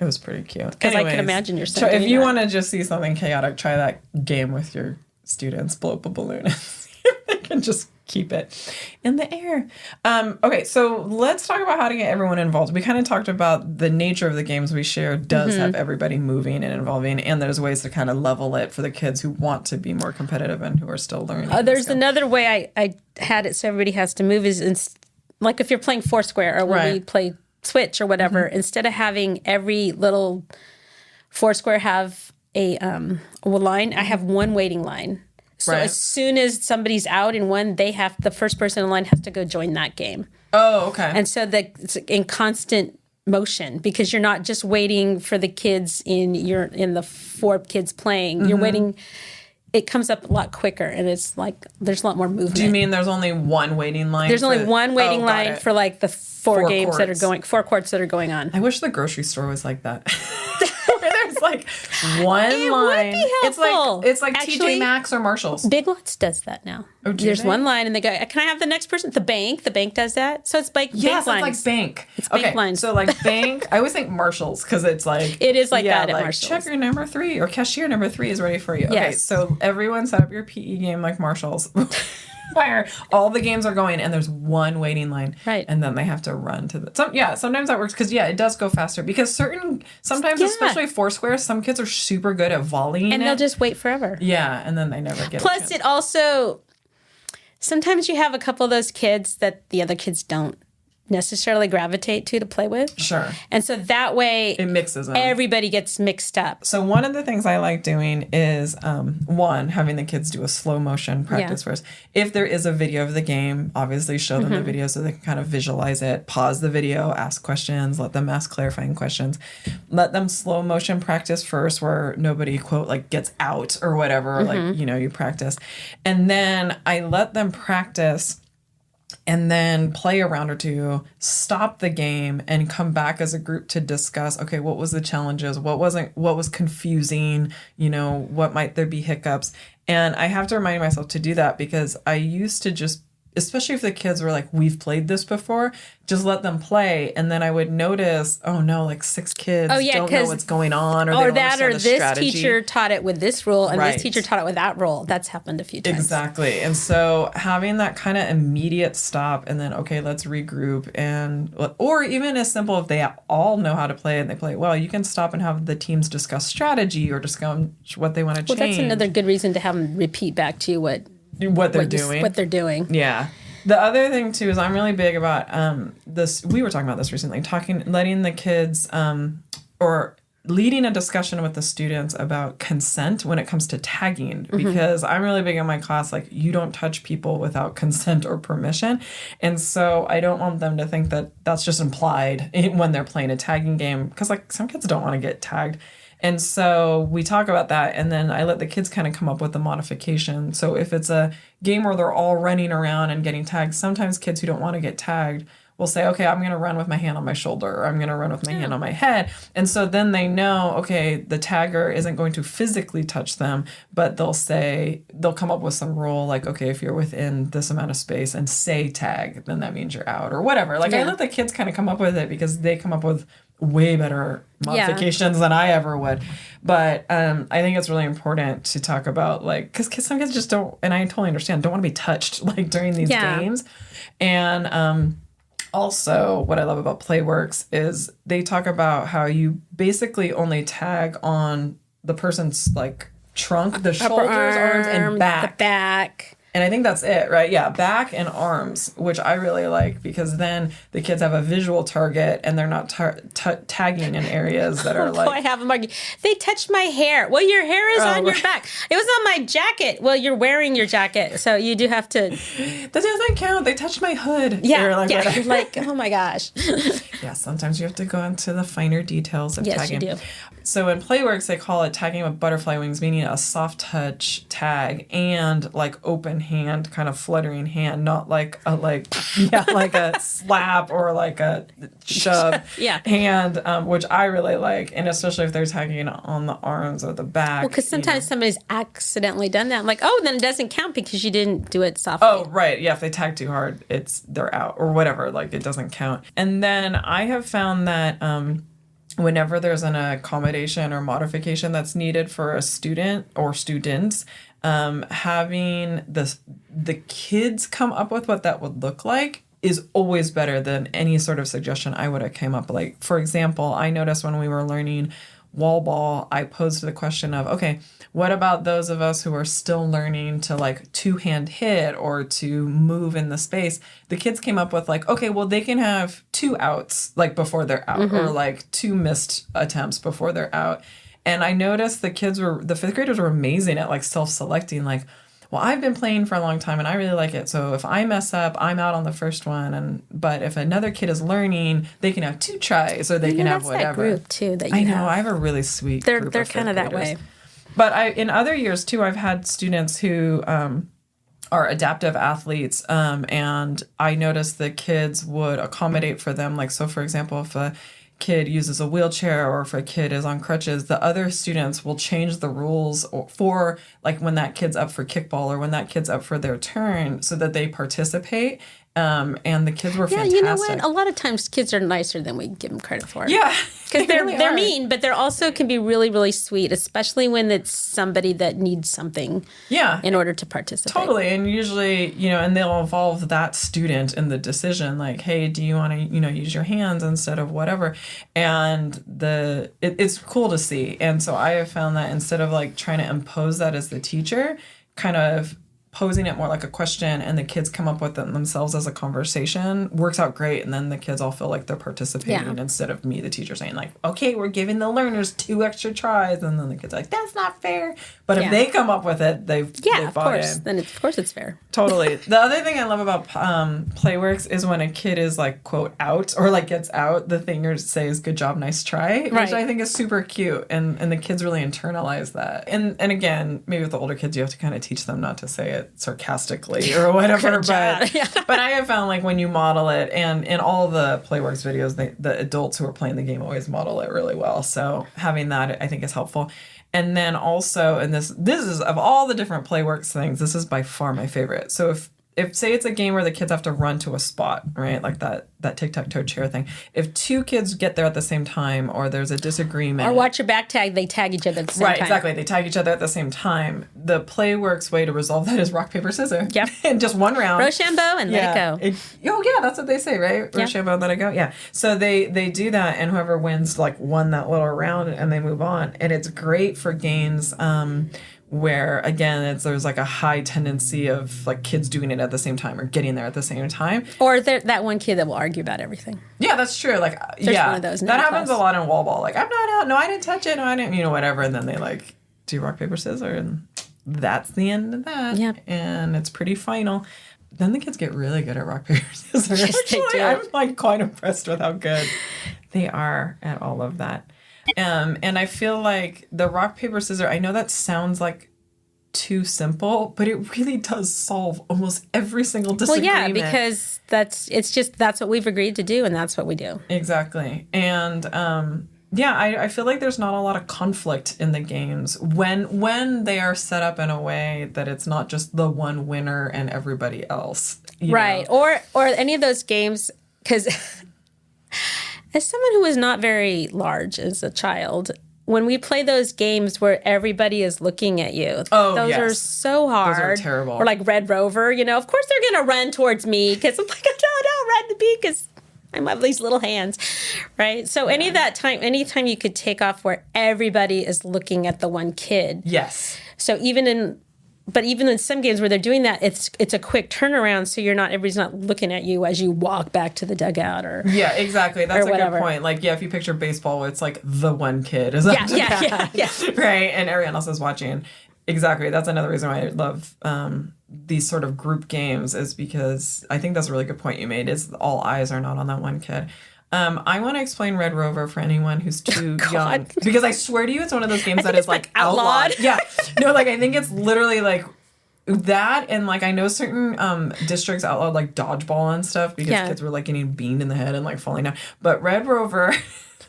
it was pretty cute. Because I can imagine your son if you want to just see something chaotic, try that game with your students. Blow up a balloon and see if they can just keep it in the air. Okay, so let's talk about how to get everyone involved. We kind of talked about the nature of the games we share does have everybody moving and involving, and there's ways to kind of level it for the kids who want to be more competitive and who are still learning. There's another way I had it so everybody has to move is like if you're playing Foursquare or when we play Switch or whatever, instead of having every little Foursquare have a line, I have one waiting line. So as soon as somebody's out in one, the first person in line has to go join that game. Oh, okay. And so it's in constant motion because you're not just waiting for the kids in the four kids playing. You're waiting. It comes up a lot quicker, and it's like there's a lot more movement. Do you mean there's only one waiting line? There's only one waiting line for like the four games that are going, 4 courts that are going on. I wish the grocery store was like that. There's like one it line. Would be helpful. It's like TJ Maxx or Marshall's. Big Lots does that now. Oh, there's one line, and they go, "Can I have the next person?" The bank does that. So it's like yes, bank lines. It's like bank. It's bank lines. So like bank. I always think Marshalls because it's like it is like that at like Marshalls. Checker number 3 or cashier number 3 is ready for you. Yes. Okay, so everyone set up your PE game like Marshalls. Where all the games are going and there's one waiting line. Right. And then they have to run to sometimes that works because it does go faster because sometimes especially Foursquare, some kids are super good at volleying and they'll just wait forever. Yeah, and then they never get Plus it also sometimes you have a couple of those kids that the other kids don't necessarily gravitate to play with. Sure. And so that way it mixes them. Everybody gets mixed up. So one of the things I like doing is having the kids do a slow motion practice first. If there is a video of the game, obviously show them the video so they can kind of visualize it. Pause the video, ask questions, let them ask clarifying questions. Let them slow motion practice first where nobody quote like gets out or whatever, like you practice. And then I let them practice and then play a round or two, stop the game, and come back as a group to discuss, okay, what was the challenges? What was confusing? What might there be hiccups? And I have to remind myself to do that because I used to just especially if the kids were like, we've played this before, just let them play. And then I would notice, oh no, like 6 kids don't know what's going on, or they don't understand the strategy. This teacher taught it with this rule and this teacher taught it with that rule. That's happened a few times. Exactly. And so having that kind of immediate stop and then, okay, let's regroup, or even as simple if they all know how to play and they play it well, you can stop and have the teams discuss strategy or discuss what they want to change. Well, that's another good reason to have them repeat back to you what they're doing. Yeah. The other thing too is I'm really big about this. We were talking about this recently, letting the kids or leading a discussion with the students about consent when it comes to tagging, because I'm really big in my class, like, you don't touch people without consent or permission. And so I don't want them to think that that's just implied when they're playing a tagging game, because like some kids don't want to get tagged. And so we talk about that, and then I let the kids kind of come up with the modification. So if it's a game where they're all running around and getting tagged, sometimes kids who don't want to get tagged will say, okay, I'm going to run with my hand on my shoulder, or I'm going to run with my hand on my head. And so then they know, okay, the tagger isn't going to physically touch them, but they'll come up with some rule like, okay, if you're within this amount of space and say tag, then that means you're out, or whatever. Like, I let the kids kind of come up with it because they come up with way better modifications than I ever would. But I think it's really important to talk about, like, because some kids just don't, and I totally understand, don't want to be touched like during these games. And also what I love about Playworks is they talk about how you basically only tag on the person's like trunk, the shoulders, arms, and back. The back. And I think that's it, right? Yeah, back and arms, which I really like, because then the kids have a visual target and they're not tagging in areas that are like... I have them argue. They touched my hair. Well, your hair is on your back. It was on my jacket. Well, you're wearing your jacket, so you do have to... That doesn't count. They touched my hood. Yeah, you're like, oh my gosh. Yeah, sometimes you have to go into the finer details of tagging. Yes, you do. So in Playworks, they call it tagging with butterfly wings, meaning a soft touch tag and like open hand, kind of fluttering hand, not like like a slap or like a shove hand, which I really like, and especially if they're tagging on the arms or the back. Well, because sometimes somebody's accidentally done that. I'm like, oh, then it doesn't count because you didn't do it softly. Oh, right. Yeah, if they tag too hard, they're out or whatever. Like, it doesn't count. And then I have found that whenever there's an accommodation or modification that's needed for a student or students, having the kids come up with what that would look like is always better than any sort of suggestion I would have came up. Like, for example, I noticed when we were learning wall ball, I posed the question of, okay, what about those of us who are still learning to like two-hand hit or to move in the space? The kids came up with like, okay, well, they can have 2 outs like before they're out, or like 2 missed attempts before they're out. And I noticed the 5th graders were amazing at like self-selecting, like, well, I've been playing for a long time and I really like it. So if I mess up, I'm out on the first one. But if another kid is learning, they can have 2 tries, or they can have whatever. That group too that you I know. have. I have a really sweet They're group of kind of that way. But in other years too, I've had students who are adaptive athletes, and I noticed the kids would accommodate for them. Like, so for example, if a kid uses a wheelchair or if a kid is on crutches, the other students will change the rules for like when that kid's up for kickball or when that kid's up for their turn, so that they participate. And the kids were fantastic. Yeah, you know what? A lot of times kids are nicer than we give them credit for. Yeah. Because they're mean, but they're also can be really, really sweet, especially when it's somebody that needs something in order to participate. Totally. And usually, and they'll involve that student in the decision, like, hey, do you want to, use your hands instead of whatever? And it's cool to see. And so I have found that instead of like trying to impose that as the teacher, kind of posing it more like a question and the kids come up with it themselves as a conversation works out great. And then the kids all feel like they're participating instead of me, the teacher, saying like, okay, we're giving the learners 2 extra tries. And then the kids are like, that's not fair. But if they come up with it, they've bought in. Then of course it's fair. Totally. The other thing I love about Playworks is when a kid is like, quote, out or like gets out, the thing you say is good job, nice try, which I think is super cute. And the kids really internalize that. And again, maybe with the older kids, you have to kind of teach them not to say it sarcastically or whatever. But I have found like when you model it, and in all the Playworks videos, the adults who are playing the game always model it really well. So having that, I think, is helpful. And then also, and this is of all the different Playworks things, this is by far my favorite. So say it's a game where the kids have to run to a spot, right? Like that tic-tac-toe chair thing. If two kids get there at the same time, or there's a disagreement, or watch your back tag, they tag each other at the same time. Right, exactly. They tag each other at the same time. The PlayWorks way to resolve that is rock, paper, scissors. Yep. And just one round. Rochambeau and let it go. That's what they say, right? Yeah. Rochambeau, let it go. Yeah. So they do that, and whoever wins like won that little round, and they move on. And it's great for games where, again, there's like a high tendency of like kids doing it at the same time or getting there at the same time. Or that one kid that will argue about everything. Yeah, that's true. Like, there's one of those that happens a lot in wall ball. Like, I'm not out. No, I didn't touch it. No, I didn't. Whatever. And then they like do rock, paper, scissors, and that's the end of that. Yep. And it's pretty final. Then the kids get really good at rock, paper, scissors. Yes, they do. I'm like quite impressed with how good they are at all of that. And I feel like the rock, paper, scissors, I know that sounds like too simple, but it really does solve almost every single disagreement. Well, yeah, because that's what we've agreed to do, and that's what we do. Exactly. And I feel like there's not a lot of conflict in the games when they are set up in a way that it's not just the one winner and everybody else. Right. Know? Or any of those games, because as someone who was not very large as a child, when we play those games where everybody is looking at you, those are so hard. Those are terrible. Or like Red Rover, of course they're going to run towards me because I'm like, no, run to me because I have these little hands, right? So anytime you could take off where everybody is looking at the one kid. Yes. So even in some games where they're doing that, it's a quick turnaround, so everybody's not looking at you as you walk back to the dugout or yeah, exactly. That's a whatever. good point. Like, yeah, if you picture baseball, it's like the one kid is up to bat, right, and everyone else is watching. Exactly. That's another reason why I love these sort of group games, is because I think that's a really good point you made. Is all eyes are not on that one kid. I want to explain Red Rover for anyone who's too young, because I swear to you, it's one of those games that is like outlawed. Yeah, no, like I think it's literally like that, and like I know certain districts outlawed like dodgeball and stuff because kids were like getting beamed in the head and like falling down. But Red Rover.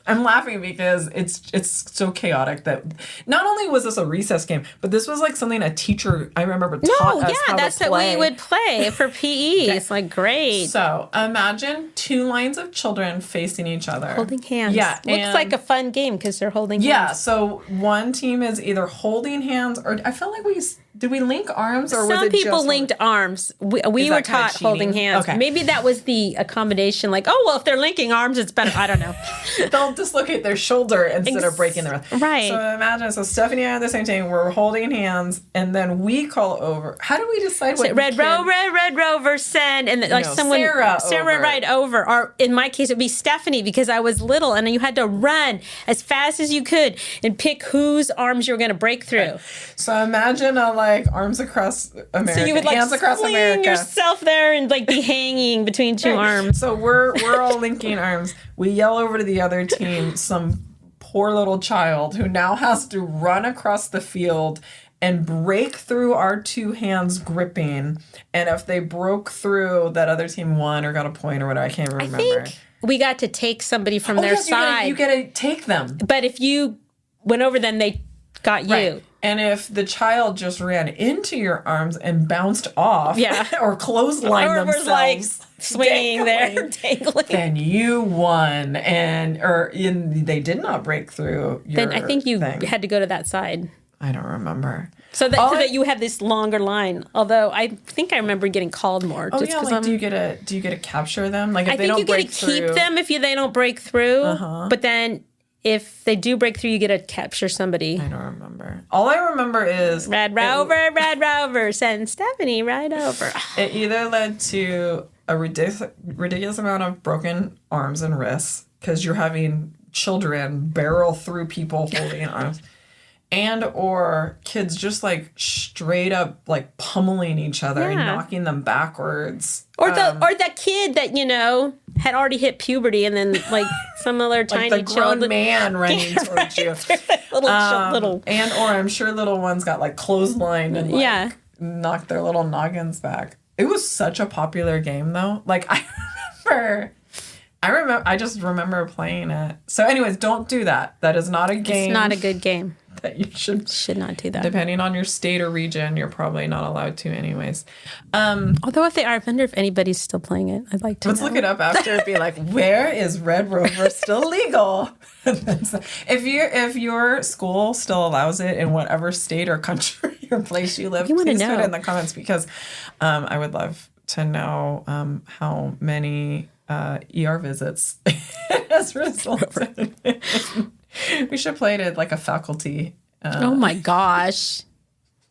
I'm laughing because it's so chaotic that not only was this a recess game, but this was like something a teacher I remember taught us how that's to play. what we would play for PE. It's like great. So imagine two lines of children facing each other, holding hands. Yeah, looks like a fun game because they're holding hands. Yeah, so one team is either holding hands, or I felt like did we link arms, or was it some people just linked arms? We were taught holding hands. Okay. Maybe that was the accommodation. Like, if they're linking arms, it's better. I don't know. They'll dislocate their shoulder instead of breaking their wrist. Right. So imagine, Stephanie and I are the same team. We're holding hands, and then we call over. How do we decide what Red Rover, send, and Sarah right over. Or in my case, it would be Stephanie because I was little, and you had to run as fast as you could and pick whose arms you were going to break through. Okay. So imagine arms across America. So you would hands across fling America. yourself there and be hanging between two arms. So we're all linking arms. We yell over to the other team, some poor little child who now has to run across the field and break through our two hands gripping. And if they broke through, that other team won or got a point or whatever. I can't remember. I think we got to take somebody from their side. You get to take them. But if you went over them, they got you. Right. And if the child just ran into your arms and bounced off, or clotheslined themselves, was like swinging dangling, then you won, they did not break through. Then I think you had to go to that side. I don't remember. So that you have this longer line. Although I think I remember getting called more. Oh yeah, like do you get to capture them? Like if I they think don't break through, you get to keep them if they don't break through. But then. If they do break through, you get to capture somebody. I don't remember. All I remember is... Red Rover, send Stephanie right over. It either led to a ridiculous amount of broken arms and wrists, because you're having children barrel through people holding arms, and or kids just straight up pummeling each other and knocking them backwards. Or the kid that, had already hit puberty and then some other tiny the grown man running towards you. little. And or I'm sure little ones got clotheslined and knocked their little noggins back. It was such a popular game though. I just remember playing it. So anyways, don't do that. That is not a game. It's not a good game. that you should not do that. Depending on your state or region, you're probably not allowed to anyways. Although if they are, I wonder if anybody's still playing it. I'd like to Let's look it up after and be like, where is Red Rover still legal? If your school still allows it in whatever state or country or place you live, please put it in the comments, because I would love to know how many ER visits it has resulted in. We should play it at like a faculty. Oh my gosh.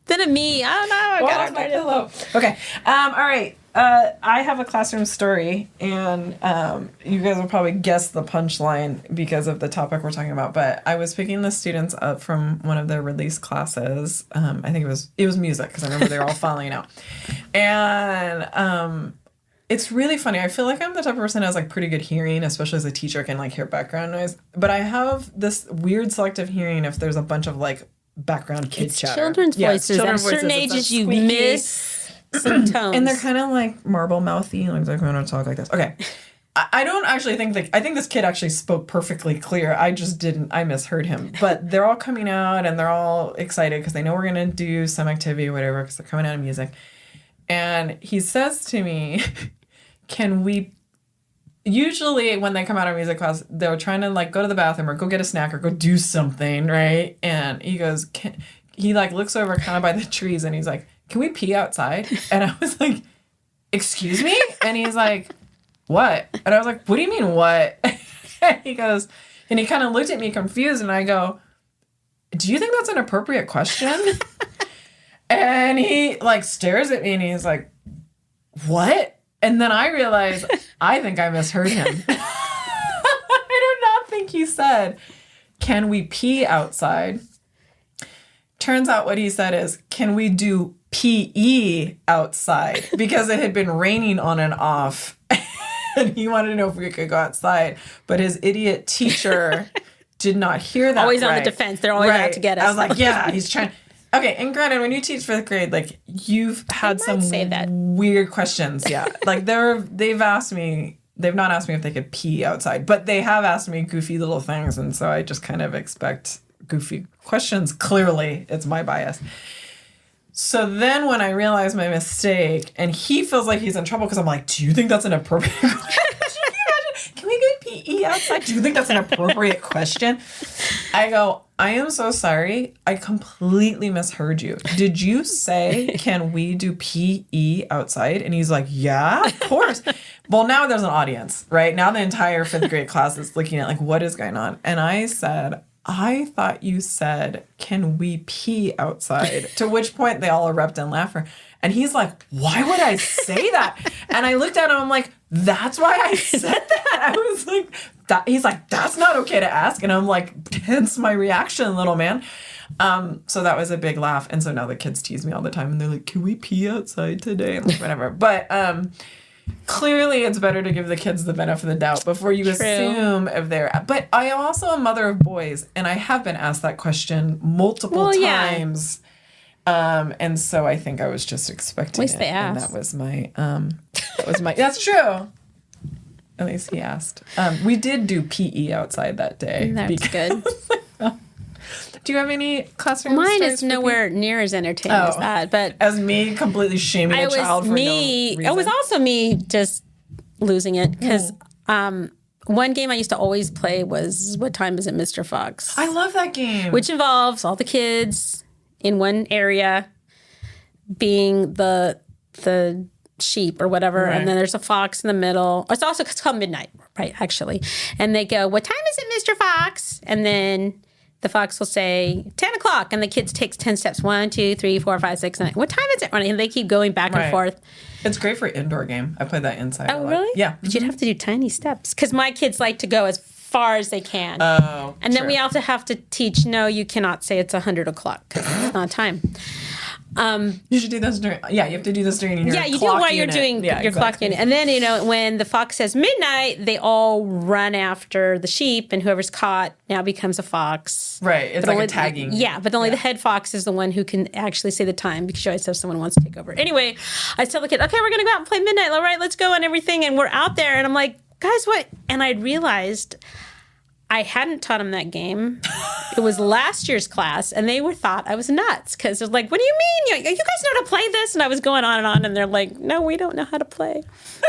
Then of me. I don't know. I got my pillow. Okay. All right. I have a classroom story, and you guys will probably guess the punchline because of the topic we're talking about. But I was picking the students up from one of their release classes. I think it was music, because I remember they were all falling out. And it's really funny. I feel like I'm the type of person who has like pretty good hearing, especially as a teacher, can like hear background noise. But I have this weird selective hearing if there's a bunch of like background kid chatter. Children's voices. At certain ages, you miss some tones. And they're kind of like marble mouthy, like they're going to talk like this. Okay. I don't actually think I think this kid actually spoke perfectly clear. I misheard him. But they're all coming out and they're all excited because they know we're going to do some activity or whatever, because they're coming out of music. And he says to me, usually when they come out of music class, they're trying to like go to the bathroom or go get a snack or go do something, right? And he goes, he like looks over kind of by the trees and he's like, can we pee outside? And I was like, excuse me? And he's like, what? And I was like, what do you mean what? And he goes, and he kind of looked at me confused, and I go, do you think that's an appropriate question? And he like stares at me and he's like, what? And then I realize I think I misheard him. I do not think he said, can we pee outside? Turns out what he said is, can we do PE outside? Because it had been raining on and off. And he wanted to know if we could go outside. But his idiot teacher did not hear that. Always on the defense. They're always out to get us. I was like, yeah, he's trying. Okay, and granted, when you teach fifth grade, like, you've had some weird questions. Yeah. Like, they've not asked me if they could pee outside, but they have asked me goofy little things, and so I just kind of expect goofy questions. Clearly, it's my bias. So then when I realize my mistake, and he feels like he's in trouble because I'm like, do you think that's an appropriate question? Can we get PE outside? Do you think that's an appropriate question? I go, I am so sorry. I completely misheard you. Did you say, can we do PE outside? And he's like, yeah, of course. Well, now there's an audience, right? Now the entire fifth grade class is looking at like, what is going on? And I said, I thought you said, can we pee outside? To which point they all erupt in laughter. And he's like, why would I say that? And I looked at him, I'm like, that's why I said that. I was like, he's like, that's not okay to ask. And I'm like, hence my reaction, little man. So that was a big laugh. And so now the kids tease me all the time. And they're like, can we pee outside today? I'm like, whatever. But clearly it's better to give the kids the benefit of the doubt before you assume if they're... But I am also a mother of boys. And I have been asked that question multiple times. And so I think I was just expecting it. At least they asked. And that was my, that's true. At least he asked. We did do PE outside that day. That's good. Do you have any classroom Mine stories is nowhere near as entertaining as that. But as me completely shaming a child for no reason. It was also me just losing it because one game I used to always play was What Time Is It, Mr. Fox? I love that game. Which involves all the kids in one area being the sheep or whatever, right. And then there's a fox in the middle. It's called Midnight, right, actually. And they go, what time is it, Mr. Fox? And then the fox will say 10 o'clock, and the kids takes 10 steps. 1, 2, 3, 4, 5, 6, 9. What time is it? And they keep going back and forth. It's great for indoor game. I played that inside. Oh, really? Yeah. But you'd have to do tiny steps because my kids like to go as far as they can. Oh, and then we also have to teach, no, you cannot say it's 100 o'clock because it's not time. You should do this during. Yeah, you have to do this during your. Yeah, you do it while you're doing your clock unit, and then when the fox says midnight, they all run after the sheep, and whoever's caught now becomes a fox. Right, it's like a tagging. Yeah, but only the head fox is the one who can actually say the time because you always have someone who wants to take over. Anyway, I tell the kid, okay, we're gonna go out and play midnight. All right, let's go and everything, and we're out there, and I'm like, guys, what? And I realized I hadn't taught them that game. It was last year's class, and they thought I was nuts because they're like, "What do you mean? You guys know how to play this?" And I was going on, and they're like, "No, we don't know how to play."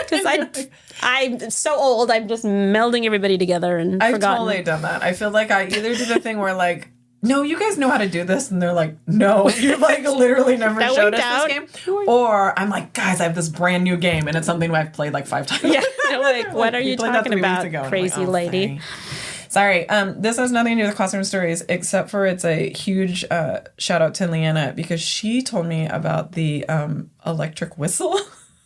Because I'm so old, I'm just melding everybody together and I've forgotten. totally done that. I feel like I either do the thing where like, no, you guys know how to do this, and they're like, no, you like literally never No, showed we us don't. this game. Or I'm like, guys, I have this brand new game, and it's something I've played like 5 times. Yeah, they're like, what are We you played that talking 3 weeks about, ago. And I'm crazy like, oh, lady? Sorry, this has nothing to do with classroom stories, except for it's a huge shout out to Leanna because she told me about the electric whistle.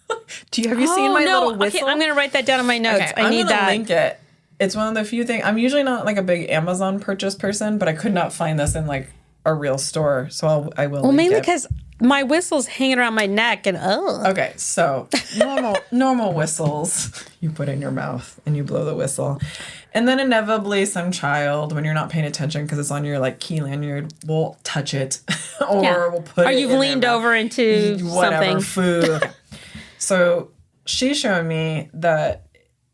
Have you seen my little whistle? Okay, I'm going to write that down in my notes. Okay, I need that. Link it. It's one of the few things. I'm usually not like a big Amazon purchase person, but I could not find this in like a real store, so I will. Well, link mainly it. because my whistle's hanging around my neck, and Okay, so normal whistles you put in your mouth and you blow the whistle, and then inevitably some child, when you're not paying attention because it's on your like key lanyard, will touch it or will put or it. you've in leaned their mouth. over into Whatever something. food. Okay. So she showed me that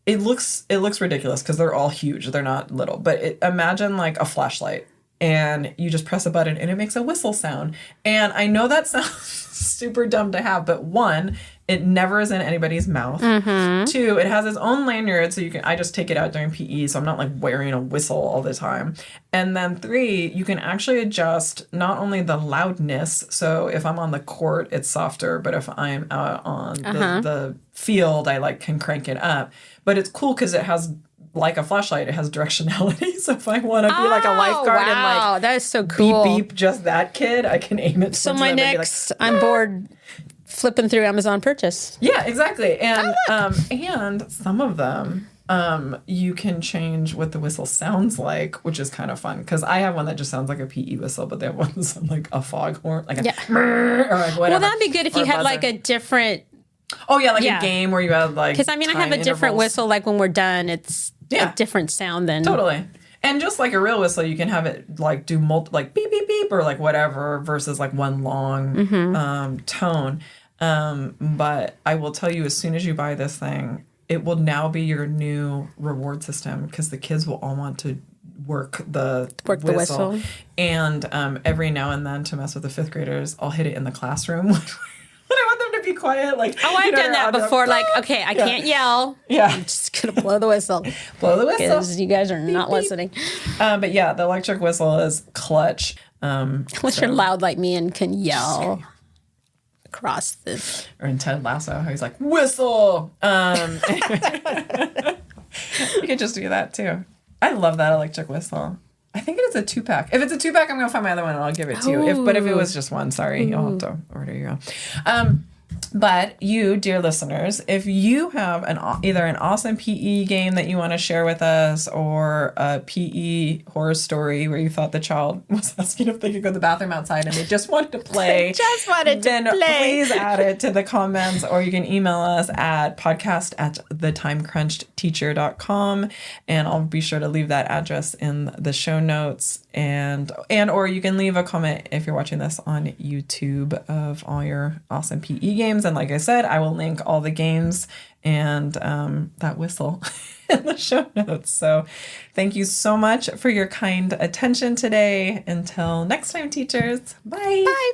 it looks ridiculous because they're all huge. They're not little, but imagine like a flashlight. And you just press a button and it makes a whistle sound. And I know that sounds super dumb to have, but 1, it never is in anybody's mouth. 2, it has its own lanyard, so I just take it out during PE, so I'm not like wearing a whistle all the time. And then 3, you can actually adjust not only the loudness, so if I'm on the court, it's softer, but if I'm out on the field, I like can crank it up. But it's cool because it has, like a flashlight, it has directionality. So if I want to be like a lifeguard and like that is so cool. beep just that kid, I can aim it. So towards my them and be next, like, I'm bored flipping through Amazon purchase. yeah, exactly. And and some of them you can change what the whistle sounds like, which is kind of fun because I have one that just sounds like a PE whistle, but they have one that sounds like a foghorn, like a or like whatever. Well, that'd be good if or you a had buzzer. like a different. a game where you have like, Because I mean, I have a different intervals. whistle. Like when we're done, it's a different sound than Totally. And just like a real whistle, you can have it like do like beep, beep, beep, or like whatever versus like one long tone. But I will tell you, as soon as you buy this thing, it will now be your new reward system because the kids will all want to work the whistle. And every now and then, to mess with the 5th graders, I'll hit it in the classroom. When I want them to be quiet, like, I've done that before. Like, okay, I can't yell. Yeah. I'm just gonna blow the whistle. Blow the whistle. Because you guys are not listening. But yeah, the electric whistle is clutch. Unless you're loud like me and can yell across the. Or in Ted Lasso, how he's like, whistle! You could just do that too. I love that electric whistle. I think it is a 2-pack. If it's a 2-pack, I'm going to find my other one and I'll give it to you. But if it was just one, sorry, you'll have to order your own. But you, dear listeners, if you have either an awesome PE game that you want to share with us or a PE horror story where you thought the child was asking if they could go to the bathroom outside and they just wanted to play, then please add it to the comments, or you can email us at podcast@thetimecrunchedteacher.com, and I'll be sure to leave that address in the show notes. And or you can leave a comment if you're watching this on YouTube of all your awesome PE games. And like I said, I will link all the games and that whistle in the show notes. So thank you so much for your kind attention today. Until next time, teachers. Bye. Bye.